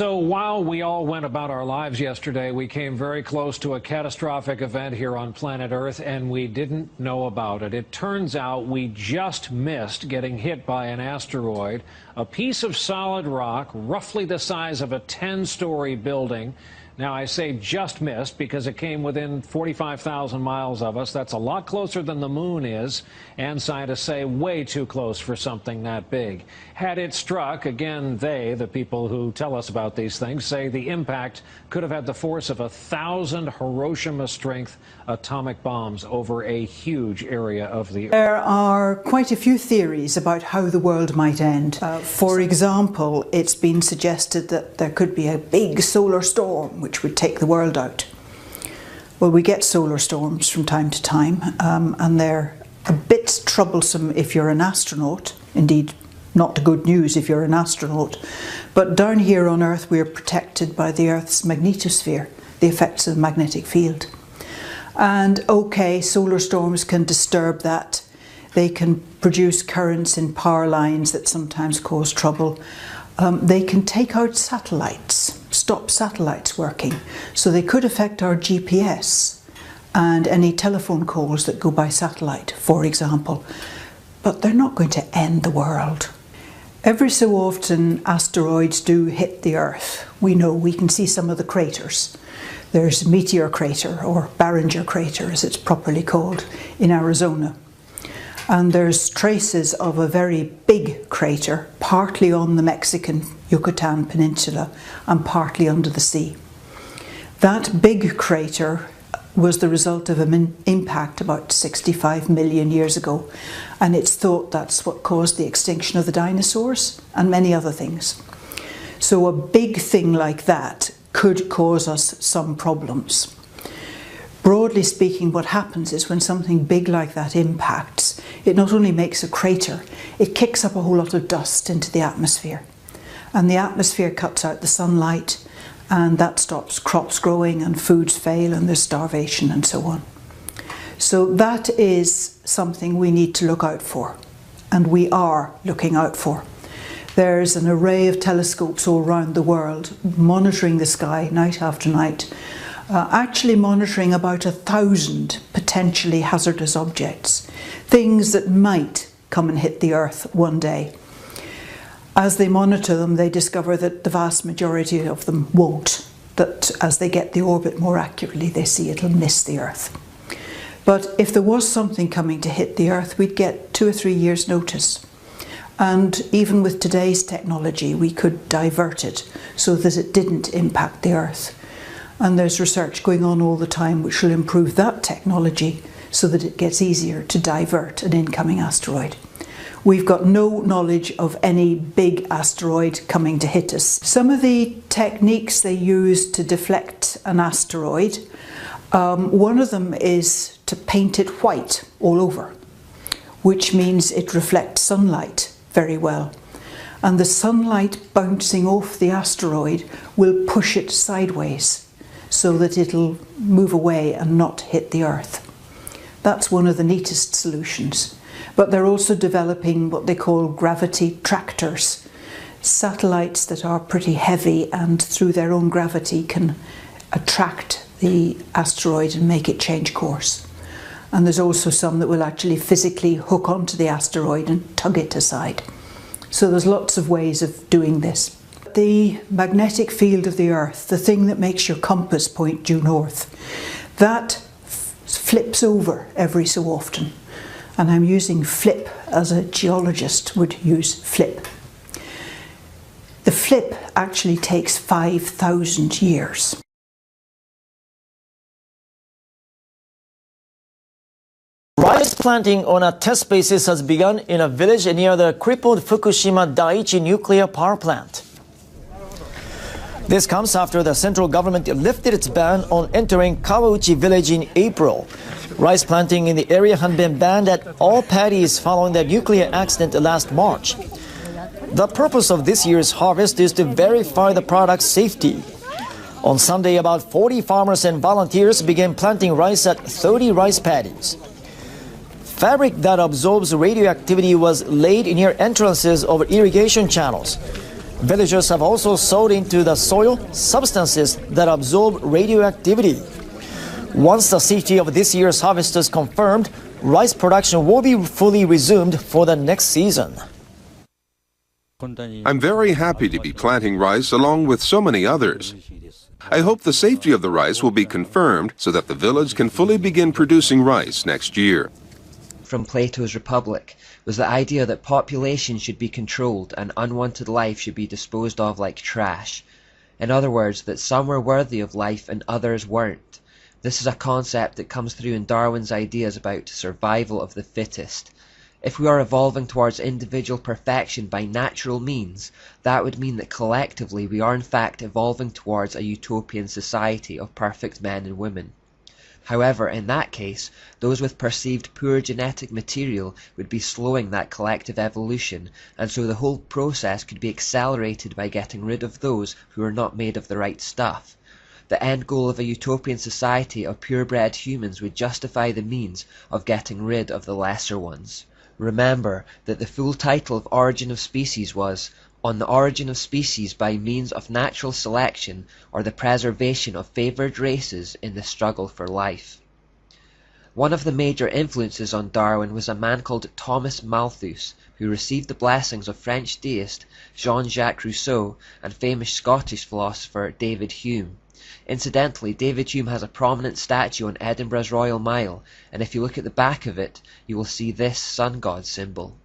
So while we all went about our lives yesterday, we came very close to a catastrophic event here on planet Earth, and we didn't know about it. It turns out we just missed getting hit by an asteroid, a piece of solid rock, roughly the size of a 10-story building. Now, I say just missed because it came within 45,000 miles of us. That's a lot closer than the moon is, and scientists say way too close for something that big. Had it struck, again, the people who tell us about these things, say the impact could have had the force of 1,000 Hiroshima-strength atomic bombs over a huge area of the Earth. There are quite a few theories about how the world might end. For example, it's been suggested that there could be a big solar storm which would take the world out. Well, we get solar storms from time to time, and they're a bit troublesome if you're an astronaut. Indeed, not good news if you're an astronaut. But down here on Earth, we're protected by the Earth's magnetosphere, the effects of the magnetic field. And okay, solar storms can disturb that. They can produce currents in power lines that sometimes cause trouble. They can take out satellites, stop satellites working. So they could affect our GPS and any telephone calls that go by satellite, for example. But they're not going to end the world. Every so often, asteroids do hit the Earth. We know, we can see some of the craters. There's Meteor Crater, or Barringer Crater as it's properly called, in Arizona. And there's traces of a very big crater, partly on the Mexican Yucatan Peninsula and partly under the sea. That big crater was the result of an impact about 65 million years ago, and it's thought that's what caused the extinction of the dinosaurs and many other things. So a big thing like that could cause us some problems. Broadly speaking, what happens is when something big like that impacts, it not only makes a crater, it kicks up a whole lot of dust into the atmosphere. And the atmosphere cuts out the sunlight, and that stops crops growing and foods fail and there's starvation and so on. So that is something we need to look out for, and we are looking out for. There's an array of telescopes all around the world monitoring the sky night after night, actually monitoring about 1,000 potentially hazardous objects, things that might come and hit the Earth one day. As they monitor them, they discover that the vast majority of them won't, that as they get the orbit more accurately, they see it'll miss the Earth. But if there was something coming to hit the Earth, we'd get 2 or 3 years' notice. And even with today's technology, we could divert it so that it didn't impact the Earth. And there's research going on all the time which will improve that technology so that it gets easier to divert an incoming asteroid. We've got no knowledge of any big asteroid coming to hit us. Some of the techniques they use to deflect an asteroid, one of them is to paint it white all over, which means it reflects sunlight very well. And the sunlight bouncing off the asteroid will push it sideways so that it'll move away and not hit the Earth. That's one of the neatest solutions. But they're also developing what they call gravity tractors, satellites that are pretty heavy and through their own gravity can attract the asteroid and make it change course. And there's also some that will actually physically hook onto the asteroid and tug it aside. So there's lots of ways of doing this. The magnetic field of the Earth, the thing that makes your compass point due north, that flips over every so often. And I'm using flip as a geologist would use flip. The flip actually takes 5,000 years. Rice planting on a test basis has begun in a village near the crippled Fukushima Daiichi nuclear power plant. This comes after the central government lifted its ban on entering Kawauchi village in April. Rice planting in the area had been banned at all paddies following the nuclear accident last March. The purpose of this year's harvest is to verify the product's safety. On Sunday, about 40 farmers and volunteers began planting rice at 30 rice paddies. Fabric that absorbs radioactivity was laid near entrances of irrigation channels. Villagers have also sowed into the soil substances that absorb radioactivity. Once the safety of this year's harvest is confirmed, rice production will be fully resumed for the next season. I'm very happy to be planting rice along with so many others. I hope the safety of the rice will be confirmed so that the village can fully begin producing rice next year. From Plato's Republic was the idea that population should be controlled and unwanted life should be disposed of like trash. In other words, that some were worthy of life and others weren't. This is a concept that comes through in Darwin's ideas about survival of the fittest. If we are evolving towards individual perfection by natural means, that would mean that collectively we are in fact evolving towards a utopian society of perfect men and women. However, in that case, those with perceived poor genetic material would be slowing that collective evolution, and so the whole process could be accelerated by getting rid of those who are not made of the right stuff. The end goal of a utopian society of purebred humans would justify the means of getting rid of the lesser ones. Remember that the full title of Origin of Species was On the Origin of Species by Means of Natural Selection or the Preservation of Favoured Races in the Struggle for Life. One of the major influences on Darwin was a man called Thomas Malthus, who received the blessings of French deist Jean-Jacques Rousseau and famous Scottish philosopher David Hume. Incidentally, David Hume has a prominent statue on Edinburgh's Royal Mile, and if you look at the back of it, you will see this sun god symbol.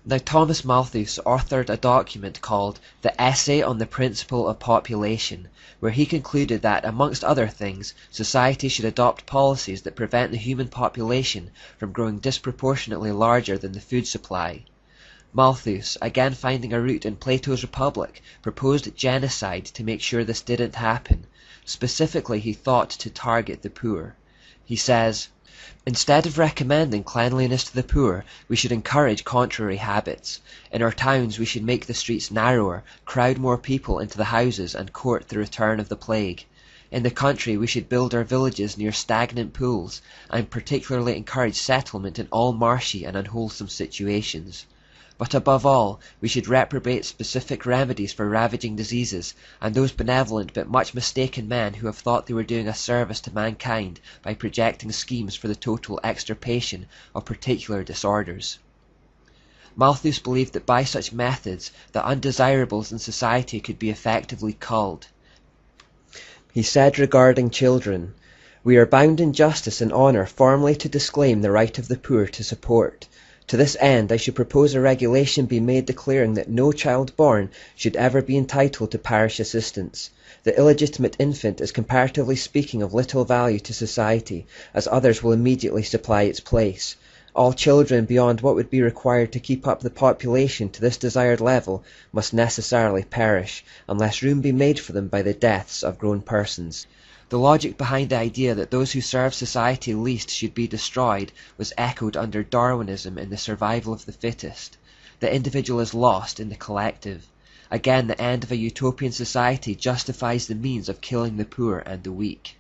Now, Thomas Malthus authored a document called The Essay on the Principle of Population, where he concluded that, amongst other things, society should adopt policies that prevent the human population from growing disproportionately larger than the food supply. Malthus, again finding a root in Plato's Republic, proposed genocide to make sure this didn't happen. Specifically, he thought to target the poor. He says, "Instead of recommending cleanliness to the poor, we should encourage contrary habits. In our towns we should make the streets narrower, crowd more people into the houses and court the return of the plague. In the country we should build our villages near stagnant pools, and particularly encourage settlement in all marshy and unwholesome situations. But above all, we should reprobate specific remedies for ravaging diseases, and those benevolent but much mistaken men who have thought they were doing a service to mankind by projecting schemes for the total extirpation of particular disorders." Malthus believed that by such methods the undesirables in society could be effectively culled. He said regarding children, "We are bound in justice and honour formally to disclaim the right of the poor to support. To this end I should propose a regulation be made declaring that no child born should ever be entitled to parish assistance. The illegitimate infant is comparatively speaking of little value to society, as others will immediately supply its place. All children beyond what would be required to keep up the population to this desired level must necessarily perish, unless room be made for them by the deaths of grown persons." The logic behind the idea that those who serve society least should be destroyed was echoed under Darwinism in the survival of the fittest. The individual is lost in the collective. Again, the end of a utopian society justifies the means of killing the poor and the weak.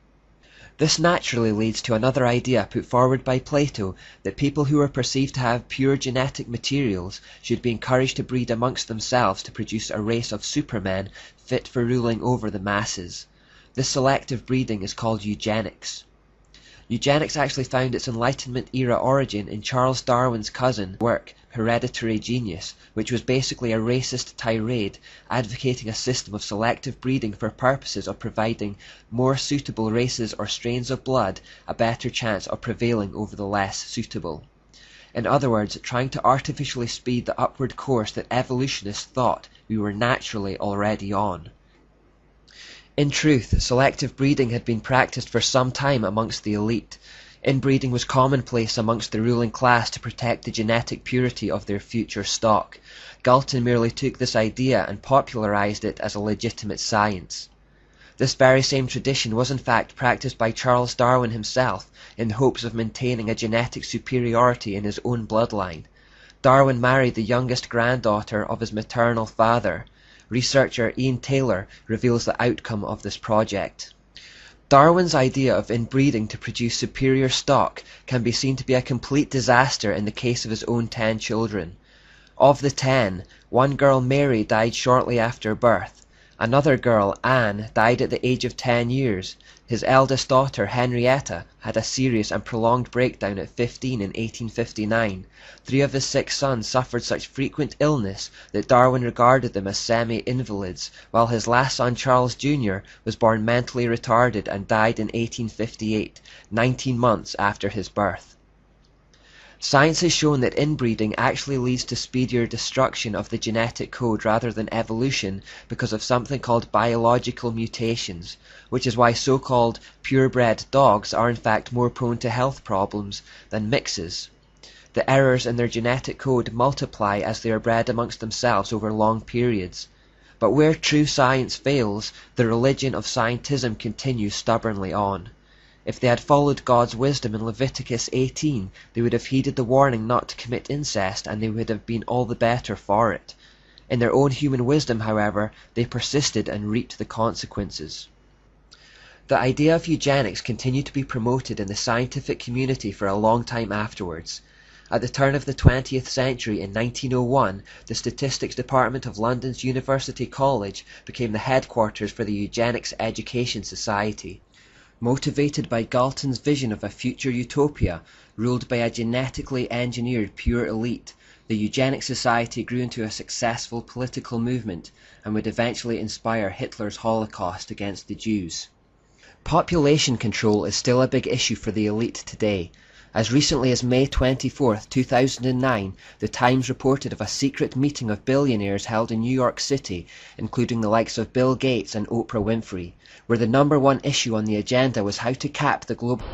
This naturally leads to another idea put forward by Plato, that people who are perceived to have pure genetic materials should be encouraged to breed amongst themselves to produce a race of supermen fit for ruling over the masses. This selective breeding is called eugenics. Eugenics actually found its Enlightenment-era origin in Charles Darwin's cousin work, Hereditary Genius, which was basically a racist tirade advocating a system of selective breeding for purposes of providing more suitable races or strains of blood a better chance of prevailing over the less suitable. In other words, trying to artificially speed the upward course that evolutionists thought we were naturally already on. In truth, selective breeding had been practiced for some time amongst the elite. Inbreeding was commonplace amongst the ruling class to protect the genetic purity of their future stock. Galton merely took this idea and popularized it as a legitimate science. This very same tradition was in fact practiced by Charles Darwin himself in the hopes of maintaining a genetic superiority in his own bloodline. Darwin married the youngest granddaughter of his maternal father. Researcher Ian Taylor reveals the outcome of this project. Darwin's idea of inbreeding to produce superior stock can be seen to be a complete disaster in the case of his own 10 children. Of the 10, one girl, Mary, died shortly after birth. Another girl, Anne, died at the age of 10 years. His eldest daughter, Henrietta, had a serious and prolonged breakdown at 15 in 1859. 3 of his 6 sons suffered such frequent illness that Darwin regarded them as semi-invalids, while his last son, Charles Jr., was born mentally retarded and died in 1858, 19 months after his birth. Science has shown that inbreeding actually leads to speedier destruction of the genetic code rather than evolution because of something called biological mutations, which is why so-called purebred dogs are in fact more prone to health problems than mixes. The errors in their genetic code multiply as they are bred amongst themselves over long periods. But where true science fails, the religion of scientism continues stubbornly on. If they had followed God's wisdom in Leviticus 18, they would have heeded the warning not to commit incest, and they would have been all the better for it. In their own human wisdom, however, they persisted and reaped the consequences. The idea of eugenics continued to be promoted in the scientific community for a long time afterwards. At the turn of the 20th century, in 1901, the Statistics Department of London's University College became the headquarters for the Eugenics Education Society. Motivated by Galton's vision of a future utopia ruled by a genetically engineered pure elite, the Eugenics Society grew into a successful political movement and would eventually inspire Hitler's Holocaust against the Jews. Population control is still a big issue for the elite today. As recently as May 24, 2009, The Times reported of a secret meeting of billionaires held in New York City, including the likes of Bill Gates and Oprah Winfrey, where the #1 issue on the agenda was how to cap the global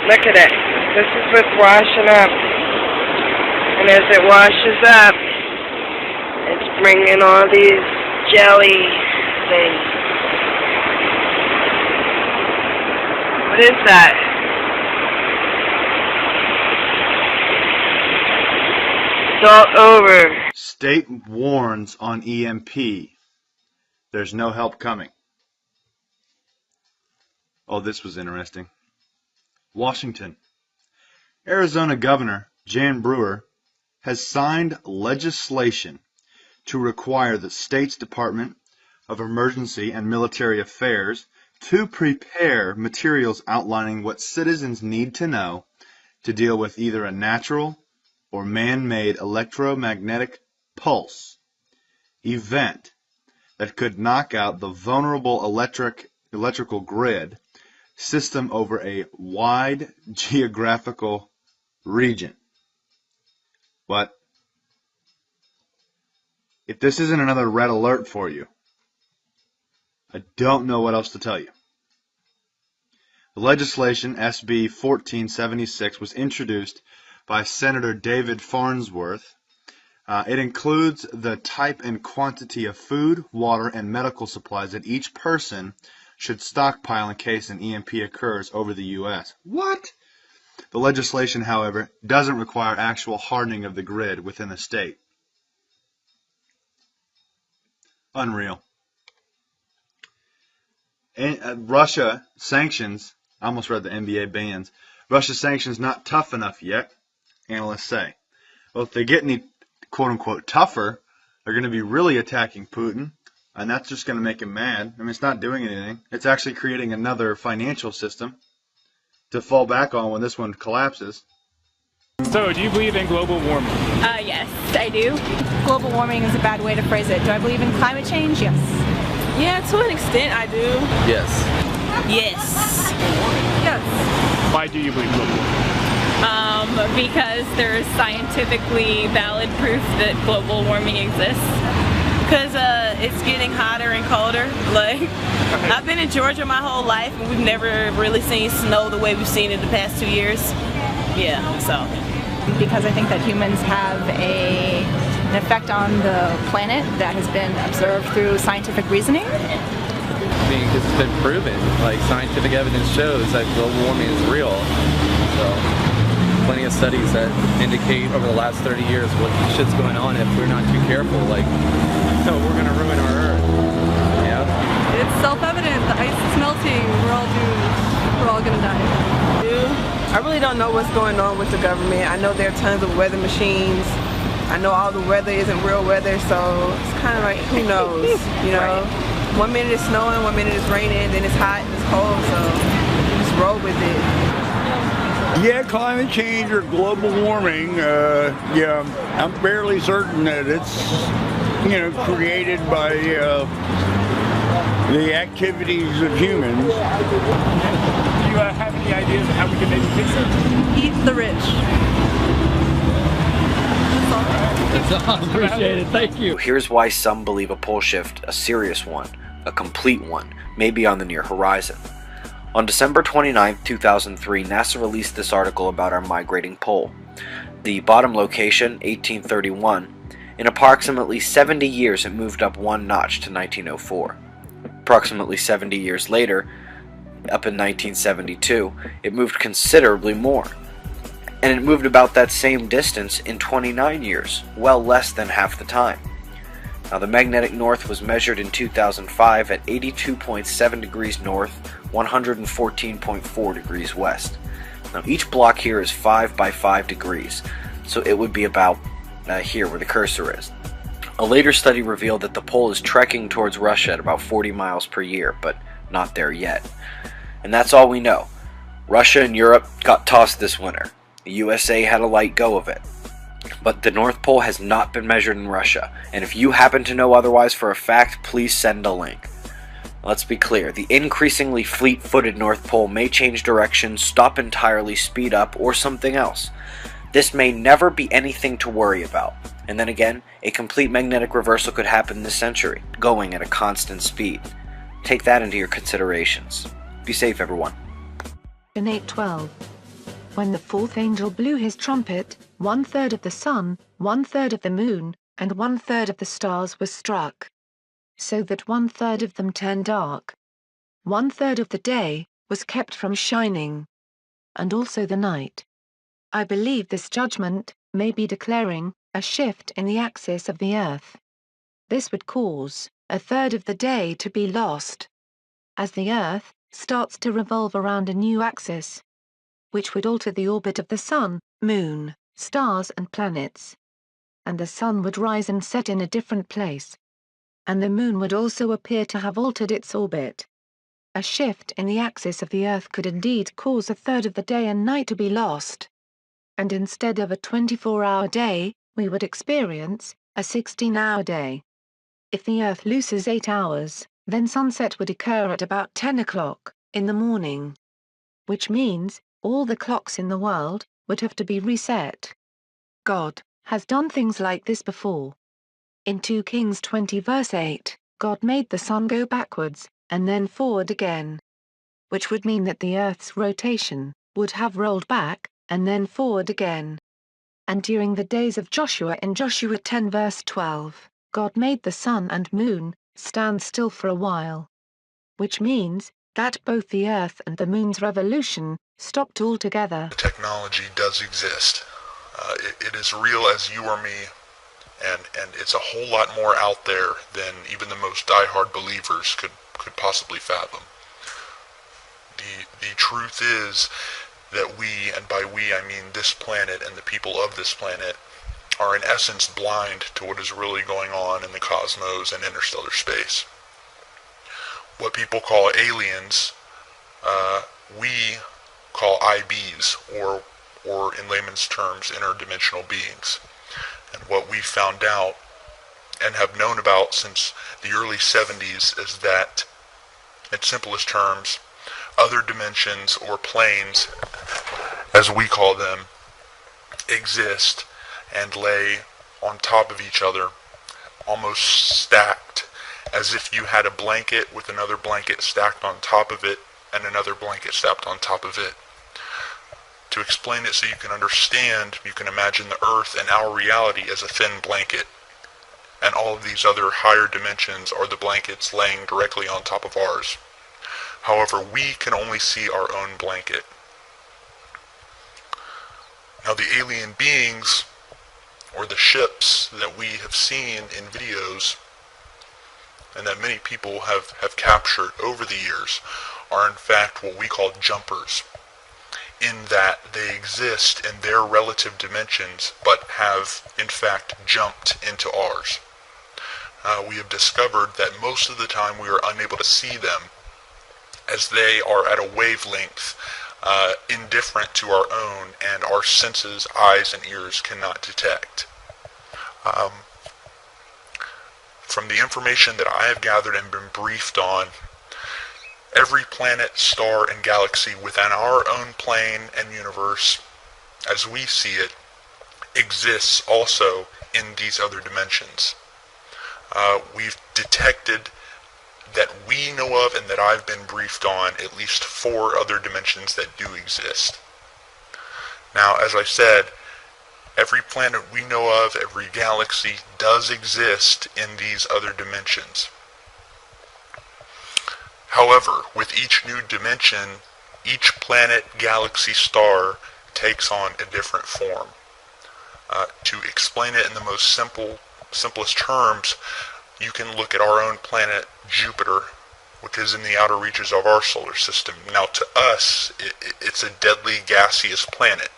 Look at it. This is what's washing up. And as it washes up, it's bringing all these jelly things. What is that? It's all over. State warns on EMP. There's no help coming. Oh, this was interesting. Washington. Arizona Governor Jan Brewer has signed legislation to require the state's Department of Emergency and Military Affairs to prepare materials outlining what citizens need to know to deal with either a natural or man-made electromagnetic pulse event that could knock out the vulnerable electrical grid system over a wide geographical region. But if this isn't another red alert for you, I don't know what else to tell you. The legislation, SB 1476, was introduced by Senator David Farnsworth. It includes the type and quantity of food, water, and medical supplies that each person should stockpile in case an EMP occurs over the U.S. What? The legislation, however, doesn't require actual hardening of the grid within the state. Unreal. And, Russia sanctions, I almost read the NBA bans, Russia sanctions not tough enough yet, analysts say. Well, if they get any quote-unquote tougher, they're going to be really attacking Putin. And that's just going to make him mad. I mean, it's not doing anything. It's actually creating another financial system to fall back on when this one collapses. So, do you believe in global warming? Yes, I do. Global warming is a bad way to phrase it. Do I believe in climate change? Yes. Yeah, to an extent, I do. Yes. Yes. Yes. Why do you believe global warming? Because there is scientifically valid proof that global warming exists. Because it's getting hotter and colder. Like, I've been in Georgia my whole life, and we've never really seen snow the way we've seen it the past 2 years. Yeah, so. Because I think that humans have an effect on the planet that has been observed through scientific reasoning. I mean, because it's been proven, like scientific evidence shows that global warming is real. So, plenty of studies that indicate over the last 30 years what shit's going on if we're not too careful. Like, so we're gonna ruin our Earth. Yeah. It's self-evident. The ice is melting. We're all doomed. We're all gonna die. I really don't know what's going on with the government. I know there are tons of weather machines. I know all the weather isn't real weather, so it's kind of like, who knows, you know? Right. 1 minute it's snowing, 1 minute it's raining, then it's hot and it's cold, so you just roll with it. Yeah, climate change or global warming, yeah, I'm fairly certain that it's, you know, created by the activities of humans. Do you have any ideas of how we can maybe fix it? Eat the rich. That's all. Appreciate it. Thank you. Here's why some believe a pole shift, a serious one, a complete one, may be on the near horizon. On December 29, 2003, NASA released this article about our migrating pole. The bottom location, 1831, in approximately 70 years it moved up 1 notch to 1904. Approximately 70 years later, up in 1972, it moved considerably more. And it moved about that same distance in 29 years, well less than half the time. Now, the magnetic north was measured in 2005 at 82.7 degrees north, 114.4 degrees west. Now, each block here is 5 by 5 degrees, so it would be about here where the cursor is. A later study revealed that the pole is trekking towards Russia at about 40 miles per year, but not there yet. And that's all we know. Russia and Europe got tossed this winter. The USA had a light go of it. But the North Pole has not been measured in Russia, and if you happen to know otherwise for a fact, please send a link. Let's be clear, the increasingly fleet-footed North Pole may change direction, stop entirely, speed up, or something else. This may never be anything to worry about. And then again, a complete magnetic reversal could happen this century, going at a constant speed. Take that into your considerations. Be safe, everyone. In 812, when the fourth angel blew his trumpet, 1/3 of the sun, 1/3 of the moon, and 1/3 of the stars was struck, so that 1/3 of them turned dark. 1/3 of the day was kept from shining, and also the night. I believe this judgment may be declaring a shift in the axis of the earth. This would cause 1/3 of the day to be lost, as the earth starts to revolve around a new axis, which would alter the orbit of the sun, moon, stars and planets. And the sun would rise and set in a different place. And the moon would also appear to have altered its orbit. A shift in the axis of the earth could indeed cause 1/3 of the day and night to be lost. And instead of a 24-hour day, we would experience a 16-hour day. If the earth loses 8 hours, then sunset would occur at about 10 o'clock in the morning. Which means, all the clocks in the world would have to be reset. God has done things like this before. In 2 Kings 20 verse 8, God made the sun go backwards, and then forward again. Which would mean that the earth's rotation would have rolled back, and then forward again. And during the days of Joshua in Joshua 10 verse 12, God made the sun and moon stand still for a while. Which means that both the earth and the moon's revolution stopped altogether. Technology does exist. It is real as you or me, and it's a whole lot more out there than even the most diehard believers could possibly fathom. The truth is that we, and by we I mean this planet and the people of this planet, are in essence blind to what is really going on in the cosmos and interstellar space. What people call aliens, we call IBs, or in layman's terms, interdimensional beings. And what we found out and have known about since the early 70s is that, in simplest terms, other dimensions or planes, as we call them, exist and lay on top of each other, almost stacked, as if you had a blanket with another blanket stacked on top of it and another blanket stacked on top of it. To explain it so you can understand, you can imagine the Earth and our reality as a thin blanket, and all of these other higher dimensions are the blankets laying directly on top of ours. However, we can only see our own blanket. Now the alien beings, or the ships that we have seen in videos, and that many people have captured over the years, are in fact what we call jumpers, in that they exist in their relative dimensions, but have in fact jumped into ours. We have discovered that most of the time we are unable to see them, as they are at a wavelength indifferent to our own, and our senses, eyes and ears cannot detect. From the information that I have gathered and been briefed on, every planet, star, and galaxy within our own plane and universe, as we see it, exists also in these other dimensions. We've detected that we know of and that I've been briefed on at least 4 other dimensions that do exist. Now, as I said, every planet we know of, every galaxy does exist in these other dimensions. However, with each new dimension, each planet, galaxy, star takes on a different form. To explain it in the most simplest terms, you can look at our own planet, Jupiter, which is in the outer reaches of our solar system. Now, to us, it's a deadly gaseous planet,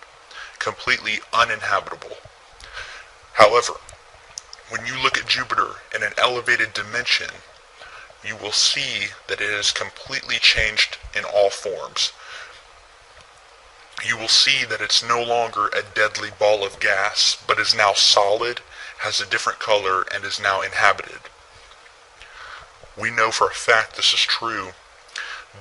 completely uninhabitable. However, when you look at Jupiter in an elevated dimension, you will see that it has completely changed in all forms. You will see that it's no longer a deadly ball of gas, but is now solid, has a different color, and is now inhabited. We know for a fact this is true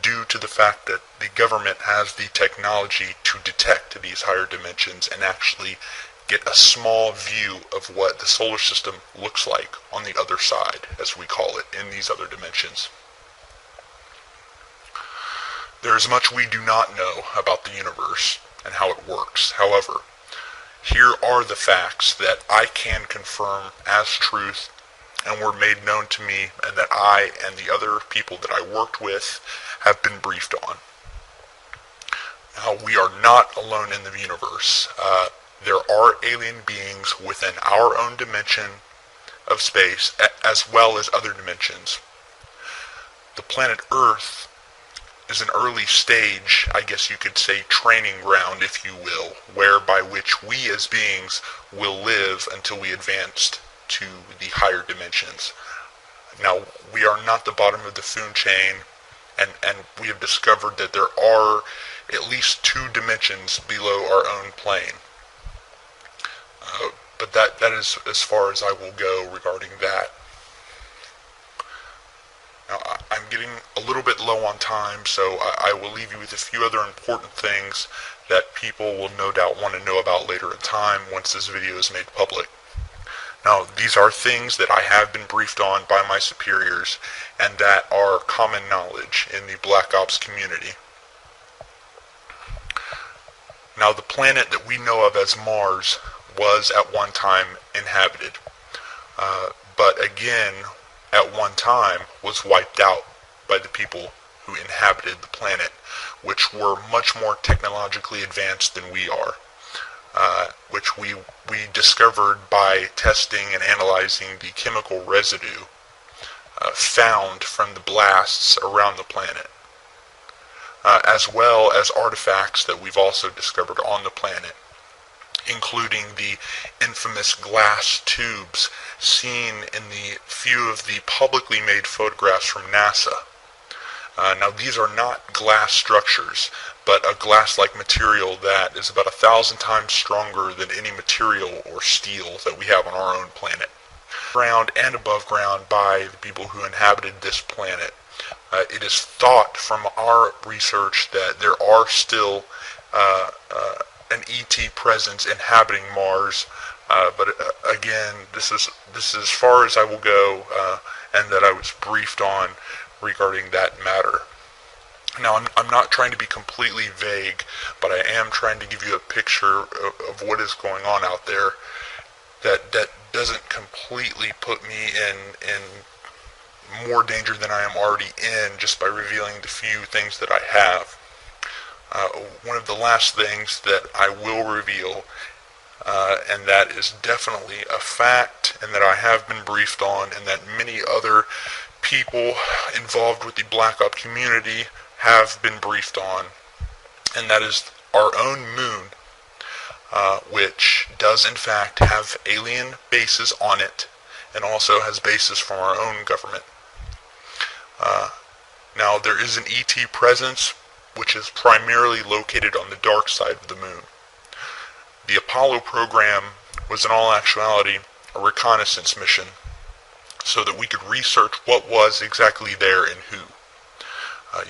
due to the fact that the government has the technology to detect these higher dimensions and actually get a small view of what the solar system looks like on the other side, as we call it, in these other dimensions. There is much we do not know about the universe and how it works. However, here are the facts that I can confirm as truth and were made known to me, and that I and the other people that I worked with have been briefed on. Now, we are not alone in the universe. There are alien beings within our own dimension of space, as well as other dimensions. The planet Earth is an early stage, I guess you could say, training ground, if you will, whereby which we as beings will live until we advance to the higher dimensions. Now, we are not the bottom of the food chain, and we have discovered that there are at least 2 dimensions below our own plane. But that is as far as I will go regarding that. Now, I'm getting a little bit low on time, so I will leave you with a few other important things that people will no doubt want to know about later in time once this video is made public. Now, these are things that I have been briefed on by my superiors and that are common knowledge in the Black Ops community. Now, the planet that we know of as Mars was at one time inhabited, but again, at one time was wiped out by the people who inhabited the planet, which were much more technologically advanced than we are. Which we discovered by testing and analyzing the chemical residue found from the blasts around the planet, as well as artifacts that we've also discovered on the planet, including the infamous glass tubes seen in the few of the publicly made photographs from NASA. Now, these are not glass structures, but a glass-like material that is about 1,000 times stronger than any material or steel that we have on our own planet. Ground and above ground by the people who inhabited this planet. It is thought from our research that there are still an ET presence inhabiting Mars, but again, this is as far as I will go, and that I was briefed on regarding that matter. Now, I'm not trying to be completely vague, but I am trying to give you a picture of what is going on out there that doesn't completely put me in more danger than I am already in just by revealing the few things that I have. One of the last things that I will reveal, and that is definitely a fact, and that I have been briefed on, and that many other people involved with the Black Op community have been briefed on, and that is our own moon, which does in fact have alien bases on it, and also has bases from our own government. Now, there is an ET presence, which is primarily located on the dark side of the moon. The Apollo program was in all actuality a reconnaissance mission, so that we could research what was exactly there and who.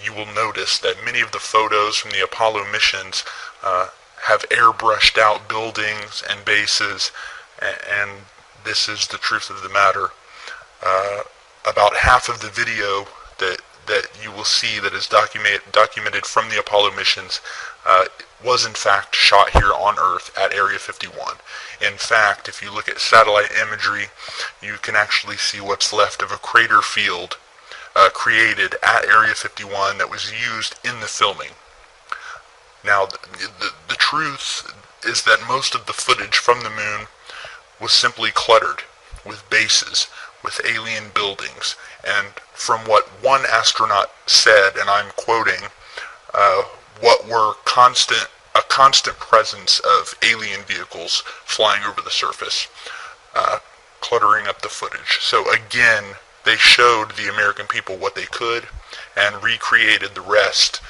You will notice that many of the photos from the Apollo missions have airbrushed out buildings and bases, and this is the truth of the matter. About half of the video that you will see that is documented from the Apollo missions was in fact shot here on Earth at Area 51. In fact, if you look at satellite imagery, you can actually see what's left of a crater field created at Area 51 that was used in the filming. Now, the truth is that most of the footage from the moon was simply cluttered with bases, with alien buildings, and from what one astronaut said, and I'm quoting, what were a constant presence of alien vehicles flying over the surface, cluttering up the footage. So again, they showed the American people what they could and recreated the rest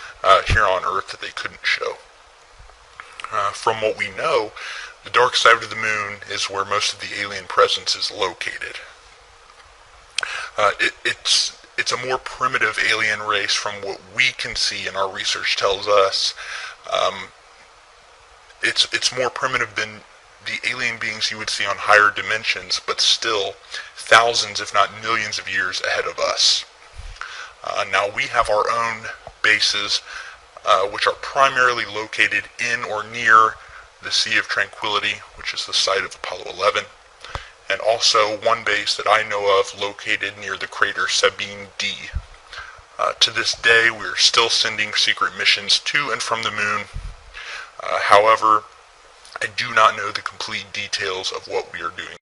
here on Earth that they couldn't show. From what we know, the dark side of the moon is where most of the alien presence is located. It's a more primitive alien race from what we can see, and our research tells us. It's more primitive than the alien beings you would see on higher dimensions, but still thousands, if not millions of years ahead of us. Now, we have our own bases, which are primarily located in or near the Sea of Tranquility, which is the site of Apollo 11, and also one base that I know of located near the crater Sabine D. To this day, we're still sending secret missions to and from the moon. However, I do not know the complete details of what we are doing.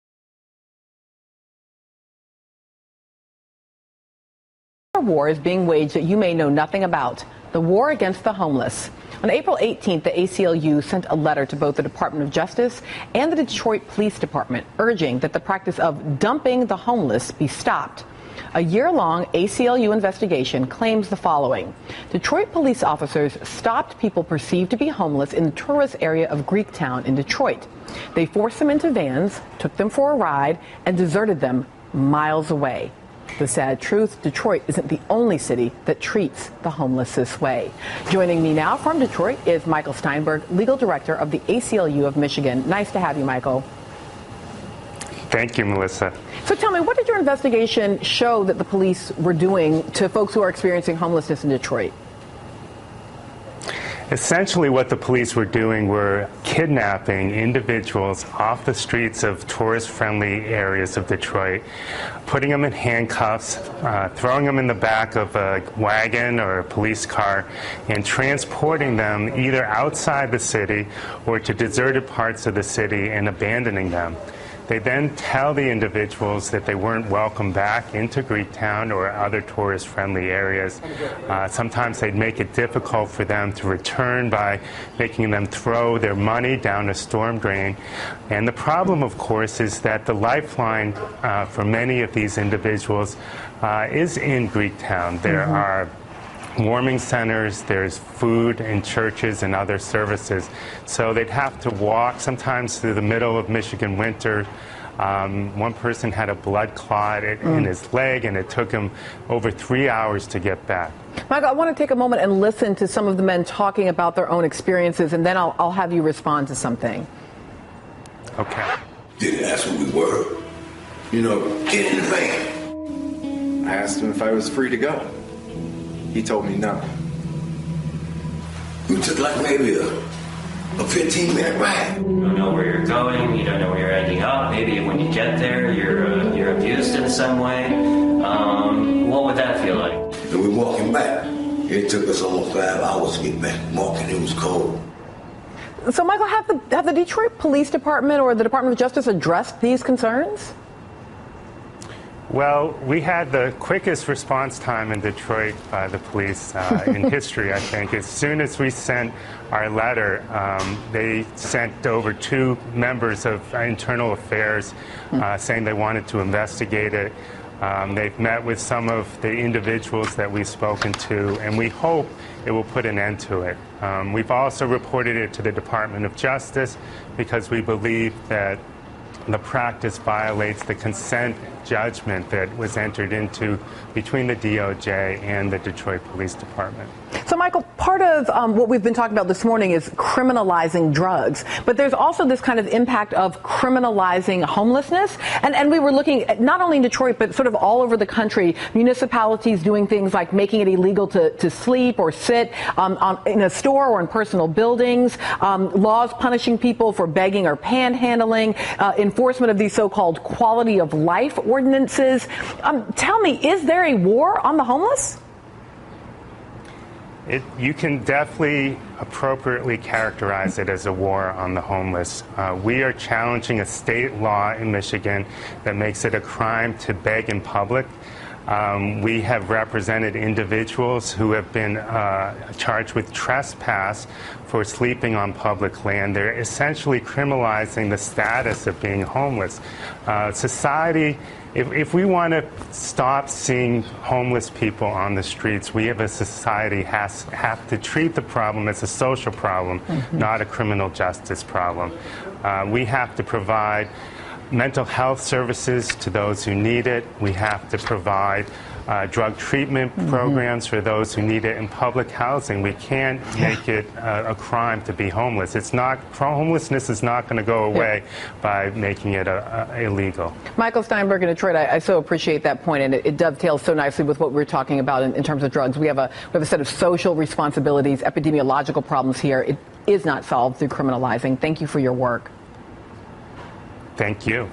A war is being waged that you may know nothing about, the war against the homeless. On April 18th, the ACLU sent a letter to both the Department of Justice and the Detroit Police Department urging that the practice of dumping the homeless be stopped. A year-long ACLU investigation claims the following. Detroit police officers stopped people perceived to be homeless in the tourist area of Greektown in Detroit. They forced them into vans, took them for a ride, and deserted them miles away. The sad truth, Detroit isn't the only city that treats the homeless this way. Joining me now from Detroit is Michael Steinberg, legal director of the ACLU of Michigan. Nice to have you, Michael. Thank you, Melissa. So tell me, what did your investigation show that the police were doing to folks who are experiencing homelessness in Detroit? Essentially, what the police were doing were kidnapping individuals off the streets of tourist-friendly areas of Detroit, putting them in handcuffs, throwing them in the back of a wagon or a police car, and transporting them either outside the city or to deserted parts of the city and abandoning them. They then tell the individuals that they weren't welcome back into Greektown or other tourist-friendly areas. Sometimes they'd make it difficult for them to return by making them throw their money down a storm drain. And the problem, of course, is that the lifeline for many of these individuals is in Greektown. There are warming centers, there's food and churches and other services. So they'd have to walk sometimes through the middle of Michigan winter. One person had a blood clot in his leg, and it took him over 3 hours to get back. Michael, I want to take a moment and listen to some of the men talking about their own experiences, and then I'll have you respond to something. Okay. Didn't ask who we were. You know, get in the van. I asked him if I was free to go. He told me no. You took like maybe a 15-minute ride. You don't know where you're going, you don't know where you're ending up. Maybe when you get there, you're abused in some way. What would that feel like? And we're walking back. It took us almost 5 hours to get back. Walking, it was cold. So, Michael, have the Detroit Police Department or the Department of Justice addressed these concerns? Well, we had the quickest response time in Detroit by the police in history, I think. As soon as we sent our letter, they sent over 2 members of Internal Affairs saying they wanted to investigate it. They've met with some of the individuals that we've spoken to, and we hope it will put an end to it. We've also reported it to the Department of Justice because we believe that the practice violates the consent judgment that was entered into between the DOJ and the Detroit Police Department. So, Michael, part of what we've been talking about this morning is criminalizing drugs. But there's also this kind of impact of criminalizing homelessness. And we were looking at not only in Detroit, but sort of all over the country, municipalities doing things like making it illegal to sleep or sit in a store or in personal buildings, laws punishing people for begging or panhandling, enforcement of these so-called quality of life ordinances. Tell me, is there a war on the homeless? You can definitely appropriately characterize it as a war on the homeless. We are challenging a state law in Michigan that makes it a crime to beg in public. We have represented individuals who have been charged with trespass for sleeping on public land. They're essentially criminalizing the status of being homeless. Society, if we want to stop seeing homeless people on the streets, we as a society have to treat the problem as a social problem, not a criminal justice problem. We have to provide mental health services to those who need it. We have to provide drug treatment programs for those who need it in public housing. We can't make it a crime to be homeless. Homelessness is not going to go away by making it illegal. Michael Steinberg in Detroit, I so appreciate that point, and it dovetails so nicely with what we're talking about in terms of drugs. We have a set of social responsibilities, epidemiological problems here. It is not solved through criminalizing. Thank you for your work. Thank you.